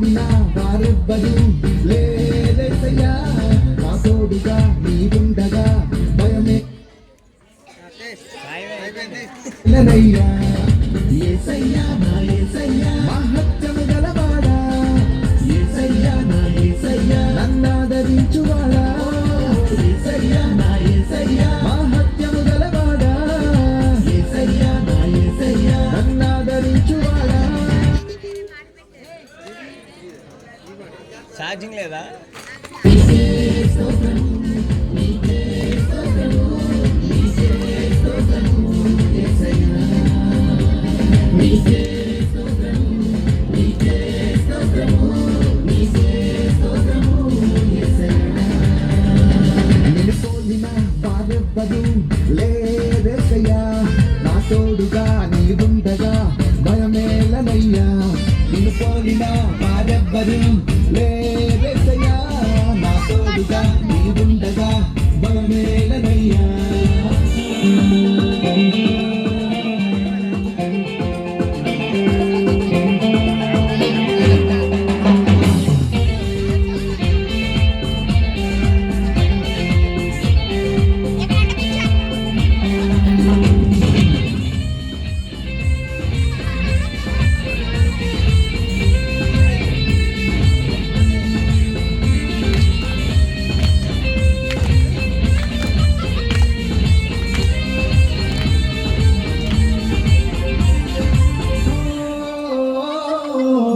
పోలినా వారెవ్వరు లేరేసయ్యా నా తోడుగా నీవుండగా భయమే యేసయ్యా యేసయ్యా నా యేసయ్యా మహత్యము గలవాడా యేసయ్యా నా యేసయ్యా నన్నాదరించువాడా యేసయ్యా నా యేసయ్యా మహత్యము గలవాడా యేసయ్యా నా యేసయ్యా నన్నాదరించువాడా ఛార్జింగ్ లేదా లేరేసయ్యా నా తోడుగా నీవుండగా భయమేలనయ్యా నిన్ను పోలిన వారెవ్వరు లేరేసయ్యా నా తోడుగా నీవుండగా భయమేలనయ్యా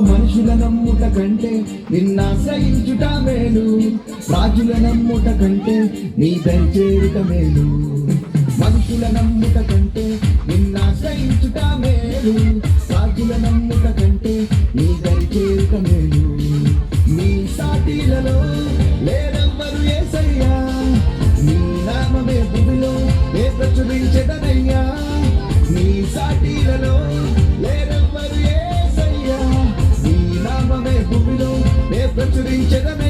మనుషుల నమ్ముట కంటే నిన్నాశ్రయించుట మేలు రాజుల నమ్ముట కంటే నీ దరి చేరుట మేలు మనుషుల నమ్ముట కంటే నిన్నాశ్రయించుట మేలు రాజుల నమ్ముట కంటే నీ దరి చేరుట మేలు నీ సాటిలలో లేరెవ్వరు యేసయ్యా నీ నామమే భూమిలో నే ప్రచురించెదనయ్యా నీ సాటిలలో లేరెవ్వరు యేసయ్యా నీ నామమే భూమిలో నే ప్రచురించెదనయ్యా